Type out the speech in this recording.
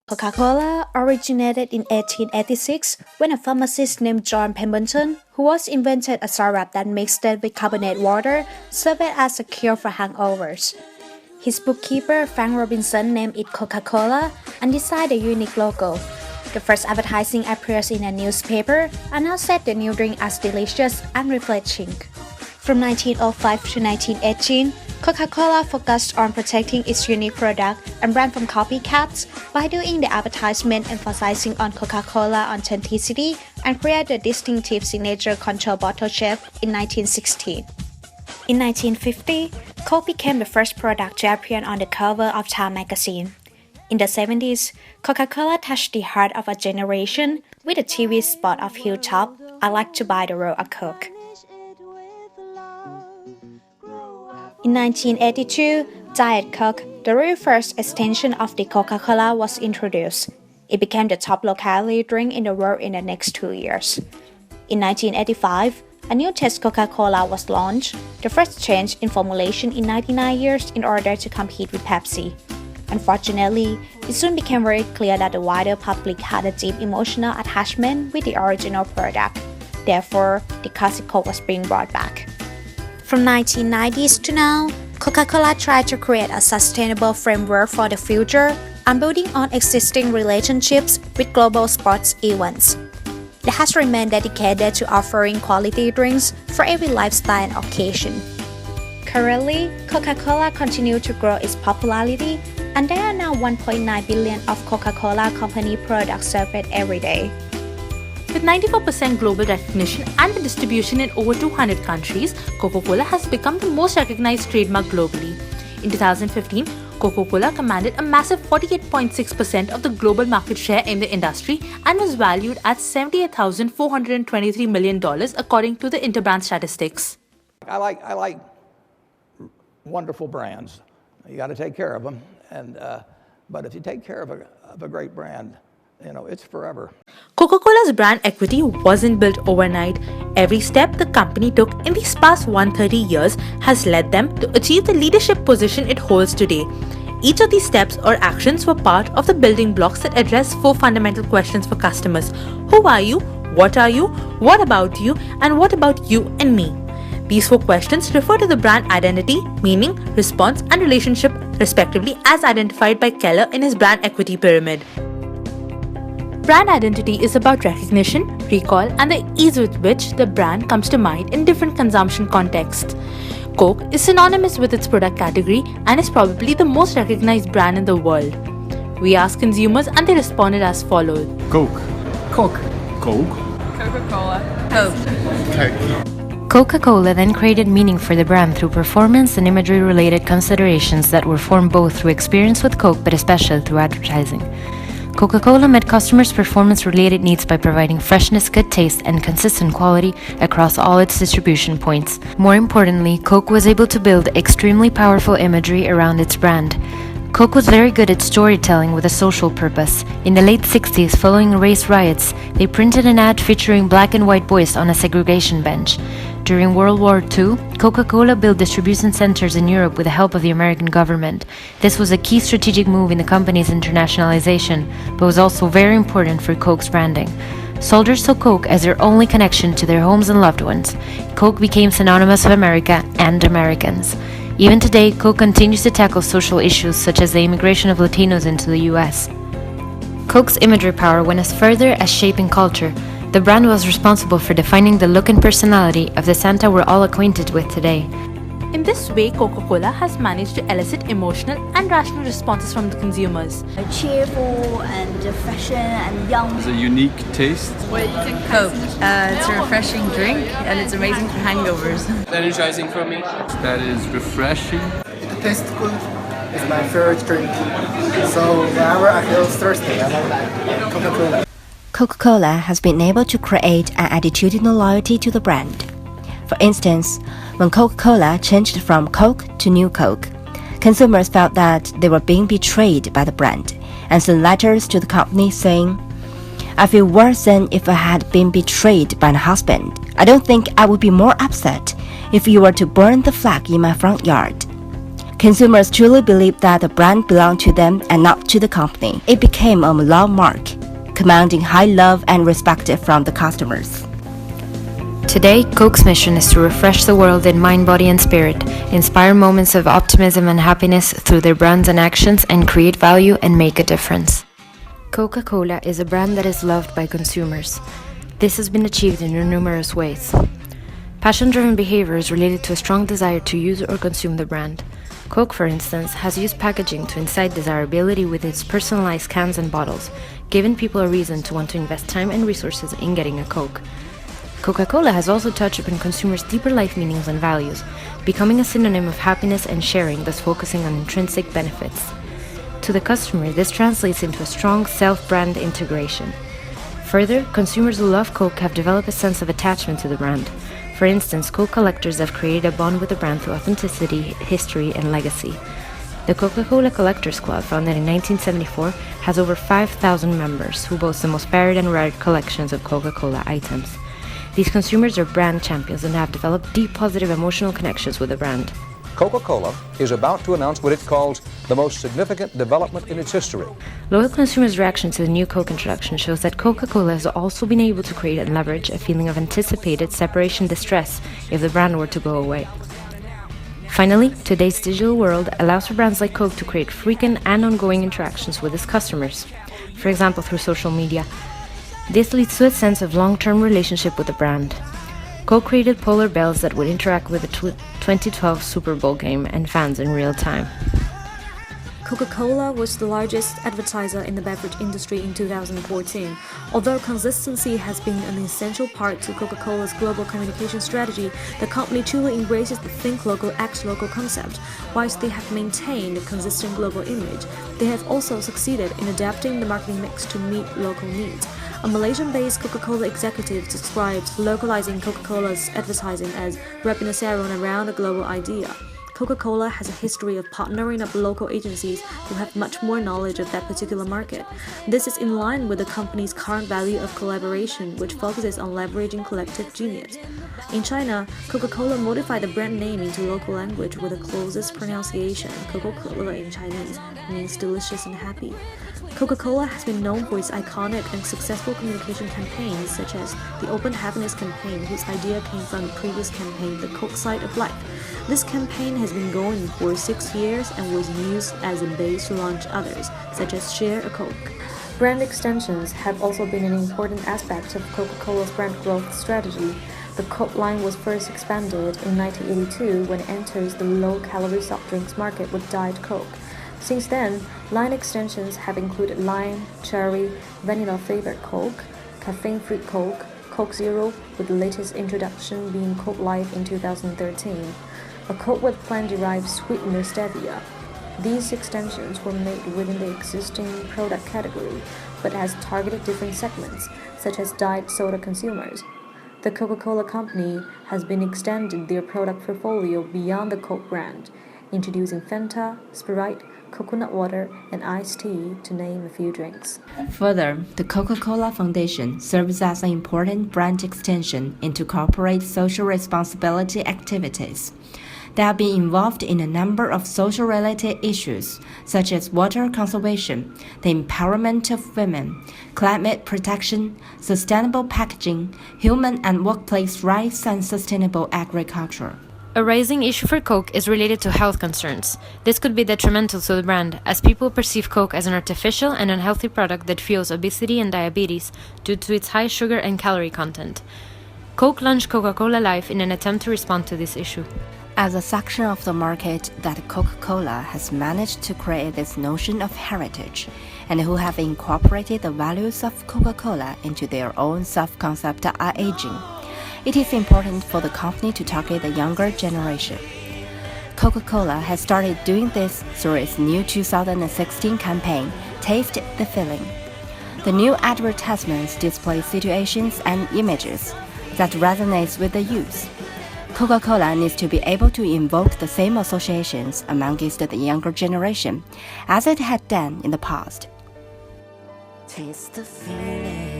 Coca-Cola originated in 1886 when a pharmacist named John Pemberton, who was invented a syrup that mixed it with carbonate water, served it as a cure for hangovers. His bookkeeper, Frank Robinson, named it Coca-Cola and designed a unique logo. The first advertising appears in a newspaper, announced the new drink as delicious and refreshing. From 1905 to 1918, Coca-Cola focused on protecting its unique product and brand from copycats by doing the advertisement emphasizing on Coca-Cola authenticity and create the distinctive signature control bottle shape in 1916. In 1950, Coke became the first product to appear on the cover of Time magazine. In the 70s, Coca-Cola touched the heart of a generation with a TV spot of Hilltop, "I like to buy the road of Coke." In 1982, Diet Coke, the very first extension of the Coca-Cola, was introduced. It became the top low-calorie drink in the world in the next 2 years. In 1985, a new taste Coca-Cola was launched, the first change in formulation in 99 years in order to compete with Pepsi. Unfortunately, it soon became very clear that the wider public had a deep emotional attachment with the original product. Therefore, the classic Coke was being brought back. From 1990s to now, Coca-Cola tried to create a sustainable framework for the future and building on existing relationships with global sports events. It has remained dedicated to offering quality drinks for every lifestyle and occasion. Currently, Coca-Cola continues to grow its popularity, and there are now 1.9 billion of Coca-Cola Company products served every day. With 94% global recognition and the distribution in over 200 countries, Coca-Cola has become the most recognized trademark globally. In 2015, Coca-Cola commanded a massive 48.6% of the global market share in the industry and was valued at $78,423 million according to the Interbrand statistics. I like wonderful brands. You got to take care of them, but if you take care of a great brand, it's forever. Coca-Cola's brand equity wasn't built overnight. Every step the company took in these past 130 years has led them to achieve the leadership position it holds today. Each of these steps or actions were part of the building blocks that address 4 fundamental questions for customers. Who are you? What are you? What about you? And what about you and me? These 4 questions refer to the brand identity, meaning, response, and relationship, respectively, as identified by Keller in his brand equity pyramid. Brand identity is about recognition, recall, and the ease with which the brand comes to mind in different consumption contexts. Coke is synonymous with its product category and is probably the most recognized brand in the world. We asked consumers and they responded as follows. Coke. Coke. Coke. Coca-Cola. Coke. Coke. Coca-Cola then created meaning for the brand through performance and imagery-related considerations that were formed both through experience with Coke but especially through advertising. Coca-Cola met customers' performance-related needs by providing freshness, good taste, and consistent quality across all its distribution points. More importantly, Coke was able to build extremely powerful imagery around its brand. Coke was very good at storytelling with a social purpose. In the late 60s, following race riots, they printed an ad featuring black and white boys on a segregation bench. During World War II, Coca-Cola built distribution centers in Europe with the help of the American government. This was a key strategic move in the company's internationalization, but was also very important for Coke's branding. Soldiers saw Coke as their only connection to their homes and loved ones. Coke became synonymous with America and Americans. Even today, Coke continues to tackle social issues such as the immigration of Latinos into the US. Coke's imagery power went as further as shaping culture. The brand was responsible for defining the look and personality of the Santa we're all acquainted with today. In this way, Coca-Cola has managed to elicit emotional and rational responses from the consumers. Cheerful and fashion and young. It's a unique taste. What do you think? Coke. It's a refreshing drink and it's amazing for hangovers. Energizing for me. That is refreshing. It tastes good. It's my favorite drink. So whenever I feel thirsty, I like Coca-Cola. Coca-Cola has been able to create an attitudinal loyalty to the brand. For instance, when Coca-Cola changed from Coke to New Coke, consumers felt that they were being betrayed by the brand and sent letters to the company saying, "I feel worse than if I had been betrayed by a husband. I don't think I would be more upset if you were to burn the flag in my front yard." Consumers truly believed that the brand belonged to them and not to the company. It became a love mark, commanding high love and respect from the customers. Today, Coke's mission is to refresh the world in mind, body, and spirit, inspire moments of optimism and happiness through their brands and actions, and create value and make a difference. Coca-Cola is a brand that is loved by consumers. This has been achieved in numerous ways. Passion-driven behavior is related to a strong desire to use or consume the brand. Coke, for instance, has used packaging to incite desirability with its personalized cans and bottles, giving people a reason to want to invest time and resources in getting a Coke. Coca-Cola has also touched upon consumers' deeper life meanings and values, becoming a synonym of happiness and sharing, thus focusing on intrinsic benefits. To the customer, this translates into a strong self-brand integration. Further, consumers who love Coke have developed a sense of attachment to the brand. For instance, Coke collectors have created a bond with the brand through authenticity, history, and legacy. The Coca-Cola Collectors Club, founded in 1974, has over 5,000 members who boast the most varied and rare collections of Coca-Cola items. These consumers are brand champions and have developed deep positive emotional connections with the brand. Coca-Cola is about to announce what it calls the most significant development in its history. Loyal consumers' reaction to the new Coke introduction shows that Coca-Cola has also been able to create and leverage a feeling of anticipated separation distress if the brand were to go away. Finally, today's digital world allows for brands like Coke to create frequent and ongoing interactions with its customers, for example through social media. This leads to a sense of long-term relationship with the brand. Coke created polar bears that would interact with the 2012 Super Bowl game and fans in real time. Coca-Cola was the largest advertiser in the beverage industry in 2014. Although consistency has been an essential part to Coca-Cola's global communication strategy, the company truly embraces the Think Local, Act Local concept. Whilst they have maintained a consistent global image, they have also succeeded in adapting the marketing mix to meet local needs. A Malaysian-based Coca-Cola executive described localizing Coca-Cola's advertising as wrapping a ceremony around a global idea. Coca-Cola has a history of partnering up local agencies who have much more knowledge of that particular market. This is in line with the company's current value of collaboration, which focuses on leveraging collective genius. In China, Coca-Cola modified the brand name into local language with the closest pronunciation. Coca-Cola in Chinese means delicious and happy. Coca-Cola has been known for its iconic and successful communication campaigns, such as the Open Happiness campaign, whose idea came from the previous campaign, The Coke Side of Life. This campaign has been going for 6 years and was used as a base to launch others, such as Share a Coke. Brand extensions have also been an important aspect of Coca-Cola's brand growth strategy. The Coke line was first expanded in 1982 when it enters the low-calorie soft drinks market with Diet Coke. Since then, line extensions have included lime, cherry, vanilla flavored Coke, caffeine-free Coke, Coke Zero, with the latest introduction being Coke Life in 2013, a Coke with plant-derived sweetener stevia. These extensions were made within the existing product category, but has targeted different segments, such as diet soda consumers. The Coca-Cola Company has been extending their product portfolio beyond the Coke brand, introducing Fanta, Sprite, coconut water, and iced tea, to name a few drinks. Further, the Coca-Cola Foundation serves as an important brand extension into corporate social responsibility activities. They have been involved in a number of social-related issues, such as water conservation, the empowerment of women, climate protection, sustainable packaging, human and workplace rights, and sustainable agriculture. A rising issue for Coke is related to health concerns. This could be detrimental to the brand, as people perceive Coke as an artificial and unhealthy product that fuels obesity and diabetes due to its high sugar and calorie content. Coke launched Coca-Cola Life in an attempt to respond to this issue. As a section of the market that Coca-Cola has managed to create this notion of heritage, and who have incorporated the values of Coca-Cola into their own self-concept are aging, it is important for the company to target the younger generation. Coca-Cola has started doing this through its new 2016 campaign, Taste the Feeling. The new advertisements display situations and images that resonate with the youth. Coca-Cola needs to be able to invoke the same associations amongst the younger generation as it had done in the past. Taste the feeling.